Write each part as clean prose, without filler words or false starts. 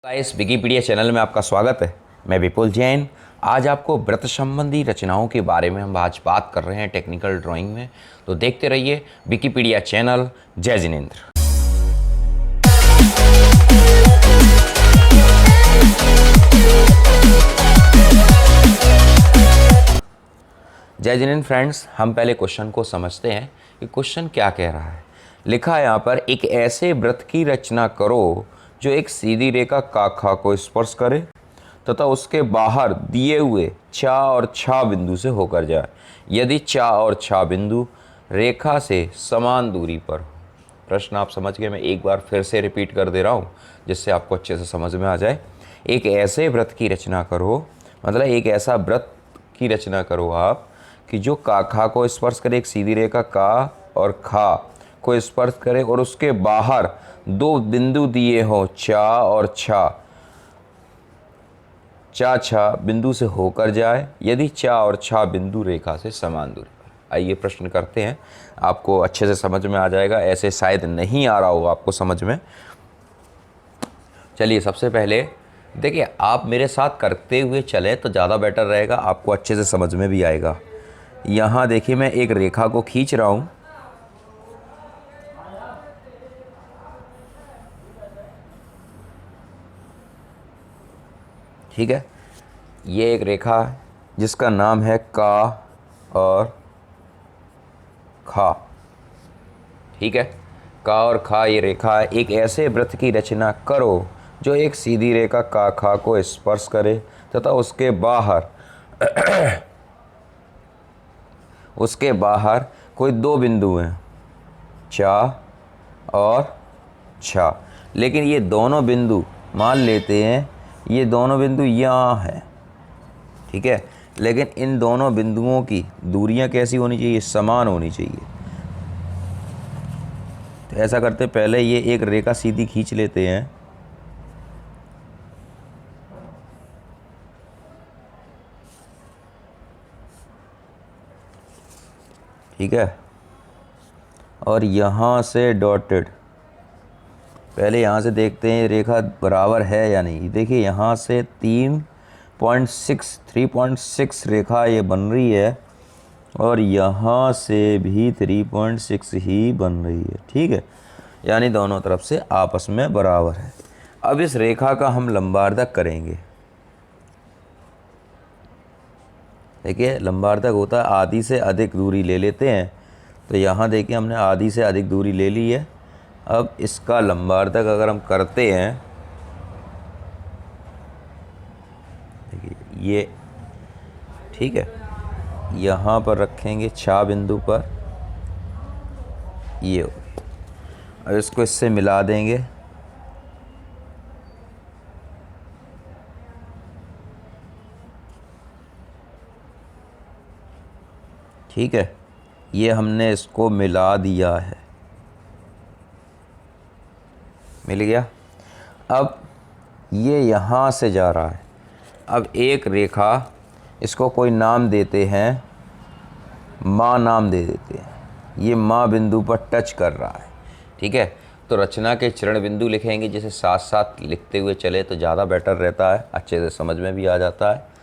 इस Wikipedia channel में आपका स्वागत है। मैं विपुल जैन। आज आपको वृत्त संबंधी रचनाओं के बारे में हम आज बात कर रहे हैं टेक्निकल ड्राइंग में। तो देखते रहिए विकिपीडिया चैनल। जय जिनेंद्र। जय जिनेंद्र फ्रेंड्स, हम पहले क्वेश्चन को समझते हैं कि क्वेश्चन क्या कह रहा है। लिखा है यहाँ पर, एक ऐसे वृत्त की रचना करो जो एक सीधी रेखा काखा को स्पर्श करे तथा उसके बाहर दिए हुए चा और छा बिंदु से होकर जाए, यदि चा और छा बिंदु रेखा से समान दूरी पर हो। प्रश्न आप समझ गए। मैं एक बार फिर से रिपीट कर दे रहा हूँ जिससे आपको अच्छे से समझ में आ जाए। एक ऐसे वृत्त की रचना करो, मतलब एक ऐसा वृत्त की रचना करो आप कि जो काखा को स्पर्श करे, एक सीधी रेखा का और खा को स्पर्श करे और उसके बाहर दो बिंदु दिए हो चा और छा, चा छा बिंदु से होकर जाए, यदि चा और छा बिंदु रेखा से समान दूरी पर। आइए प्रश्न करते हैं, आपको अच्छे से समझ में आ जाएगा। ऐसे शायद नहीं आ रहा होगा आपको समझ में। चलिए सबसे पहले देखिए, आप मेरे साथ करते हुए चले तो ज़्यादा बेटर रहेगा, आपको अच्छे से समझ में भी आएगा। यहाँ देखिए, मैं एक रेखा को खींच रहा हूँ। ठीक है, ये एक रेखा है जिसका नाम है का और खा। ठीक है, का और खा ये रेखा है। एक ऐसे वृत्त की रचना करो जो एक सीधी रेखा का खा को स्पर्श करे तथा उसके बाहर कोई दो बिंदु हैं चा और छा। लेकिन ये दोनों बिंदु मान लेते हैं, ये दोनों बिंदु यहाँ हैं। ठीक है, लेकिन इन दोनों बिंदुओं की दूरियां कैसी होनी चाहिए? समान होनी चाहिए। तो ऐसा करते पहले ये एक रेखा सीधी खींच लेते हैं। ठीक है, और यहाँ से डॉटेड, पहले यहाँ से देखते हैं रेखा बराबर है या नहीं। देखिए यहाँ से 3.6 रेखा ये बन रही है और यहाँ से भी 3.6 ही बन रही है। ठीक है, यानी दोनों तरफ से आपस में बराबर है। अब इस रेखा का हम लंबार्धक करेंगे। देखिए लंबार्धक होता है आधी से अधिक दूरी ले लेते हैं। तो यहाँ देखिए हमने आधी से अधिक दूरी ले ली है। अब इसका लंबार्धक अगर हम करते हैं, देखिए ये, ठीक है, यहाँ पर रखेंगे छा बिंदु पर, ये हो। अब इसको इससे मिला देंगे। ठीक है, ये हमने इसको मिला दिया है, मिल गया। अब ये यहाँ से जा रहा है। अब एक रेखा, इसको कोई नाम देते हैं, माँ नाम दे देते हैं। ये माँ बिंदु पर टच कर रहा है। ठीक है, तो रचना के चरण बिंदु लिखेंगे, जिसे साथ साथ लिखते हुए चले तो ज़्यादा बेटर रहता है, अच्छे से समझ में भी आ जाता है।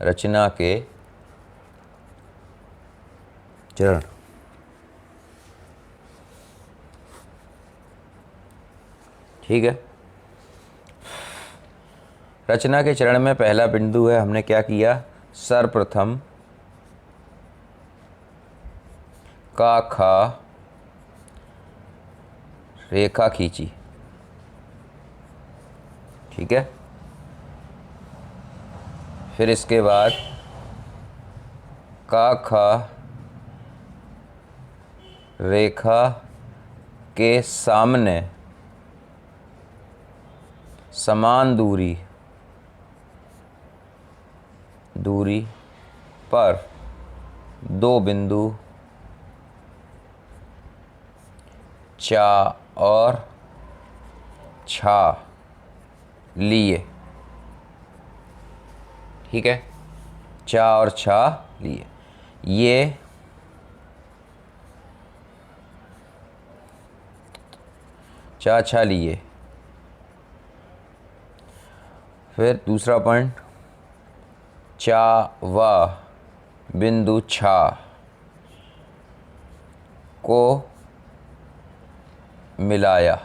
रचना के चरण, ठीक है। रचना के चरण में पहला बिंदु है, हमने क्या किया? सर्वप्रथम का खा रेखा खींची। ठीक है, फिर इसके बाद का खा रेखा के सामने समान दूरी पर दो बिंदु चा और छा लिए। ठीक है, चा और छा लिए। ये चा छा लिए। फिर दूसरा पॉइंट, चा व बिंदु छा को मिलाया।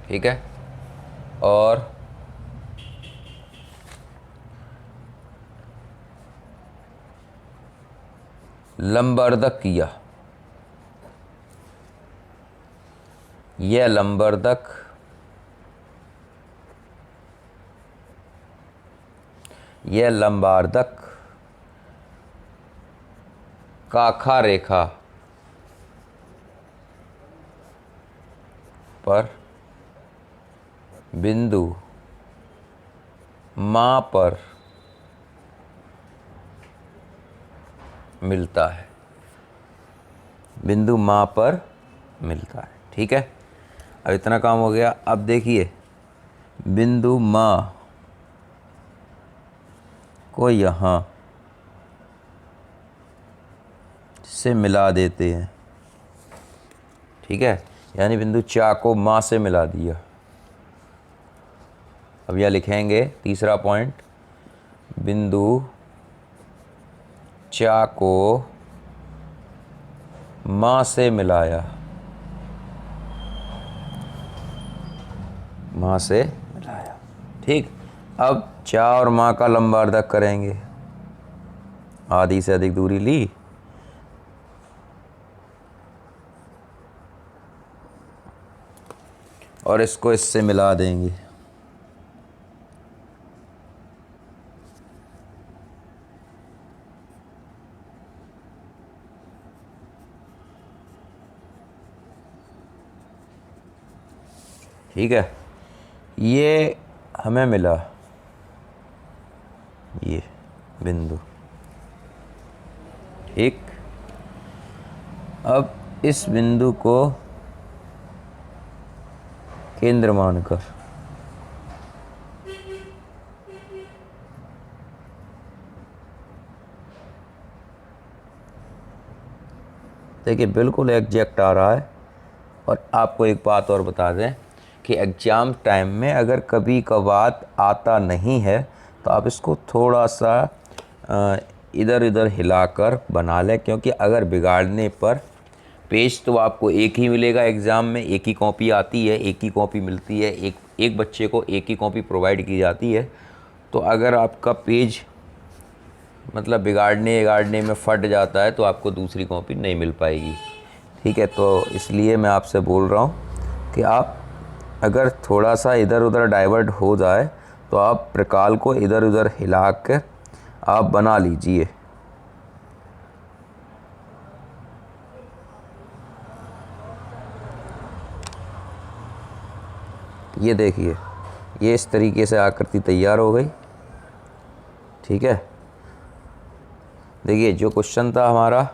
ठीक है, और लंबर्दक किया। यह लंबर्दक काखा रेखा पर बिंदु मां पर मिलता है। बिंदु मां पर मिलता है। ठीक है, अब इतना काम हो गया। अब देखिए, बिंदु मां को यहाँ से मिला देते हैं। ठीक है, यानी बिंदु चा को मां से मिला दिया। अब यह लिखेंगे तीसरा पॉइंट, बिंदु चा को मां से मिलाया। मां से मिलाया। ठीक, अब चा और मां का लंबार्धक करेंगे। आधी से अधिक दूरी ली, और इसको इससे मिला देंगे। ठीक है, ये हमें मिला, ये बिंदु। ठीक, अब इस बिंदु को केंद्र मानकर देखिए बिल्कुल एग्जैक्ट आ रहा है। और आपको एक बात और बता दें कि एग्ज़ाम टाइम में अगर कभी कभार आता नहीं है तो आप इसको थोड़ा सा इधर उधर हिलाकर बना लें, क्योंकि अगर बिगाड़ने पर पेज तो आपको एक ही मिलेगा। एग्ज़ाम में एक ही कॉपी आती है, एक ही कॉपी मिलती है, एक बच्चे को एक ही कॉपी प्रोवाइड की जाती है। तो अगर आपका पेज मतलब बिगाड़ने में फट जाता है तो आपको दूसरी कॉपी नहीं मिल पाएगी। ठीक है, तो इसलिए मैं आपसे बोल रहा हूँ कि आप अगर थोड़ा सा इधर उधर डाइवर्ट हो जाए तो आप प्रकाल को इधर उधर हिला कर आप बना लीजिए। ये देखिए, ये इस तरीके से आकृति तैयार हो गई। ठीक है, देखिए जो क्वेश्चन था हमारा,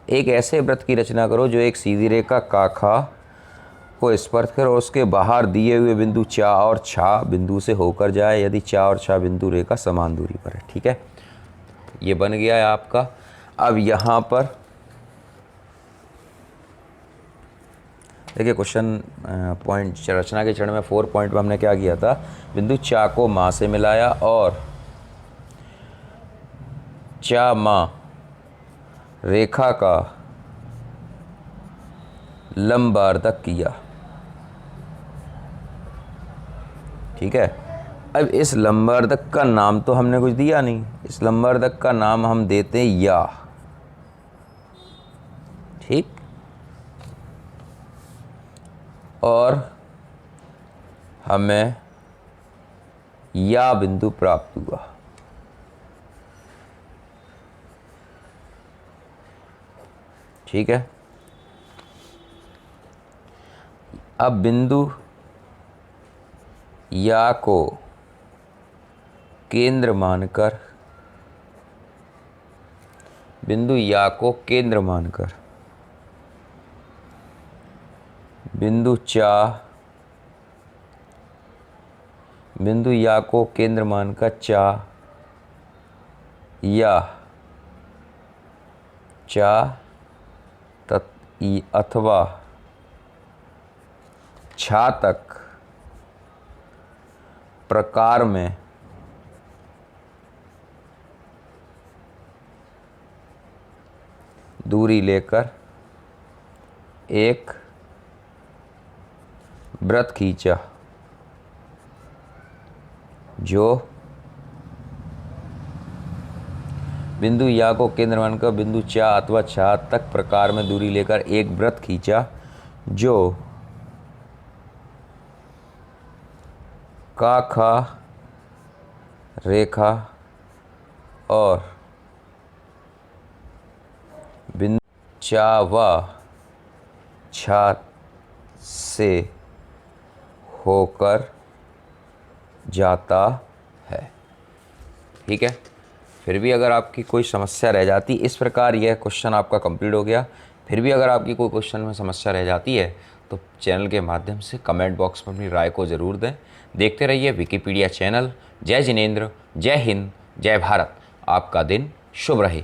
एक ऐसे वृत्त की रचना करो जो एक सीधी रेखा काखा को स्पर्श करे और उसके बाहर दिए हुए बिंदु चा और छा बिंदु से होकर जाए यदि चा और छा बिंदु रेखा समान दूरी पर है। ठीक है, ये बन गया है आपका। अब यहाँ पर देखिए क्वेश्चन पॉइंट रचना के चरण में 4 पॉइंट में हमने क्या किया था, बिंदु चा को माँ से मिलाया और चा माँ रेखा का लंबार्धक किया। ठीक है, अब इस लंबार्धक का नाम तो हमने कुछ दिया नहीं, इस लंबार्धक का नाम हम देते हैं या। ठीक, और हमें या बिंदु प्राप्त हुआ। ठीक है, अब बिंदु या को केंद्र मानकर बिंदु या को केंद्र मानकर बिंदु या को केंद्र मानकर चा या अथवा छा तक प्रकार में दूरी लेकर एक वृत्त खींचा जो बिंदु या को केंद्र मानकर बिंदु चा अथवा छा तक प्रकार में दूरी लेकर एक वृत्त खींचा जो का खा रेखा और बिंदु चा व छा से होकर जाता है। ठीक है, फिर भी अगर आपकी कोई समस्या रह जाती, इस प्रकार यह क्वेश्चन आपका कंप्लीट हो गया। फिर भी अगर आपकी कोई क्वेश्चन में समस्या रह जाती है तो चैनल के माध्यम से कमेंट बॉक्स में अपनी राय को ज़रूर दें। देखते रहिए विकिपीडिया चैनल। जय जिनेंद्र, जय हिंद, जय भारत। आपका दिन शुभ रहे।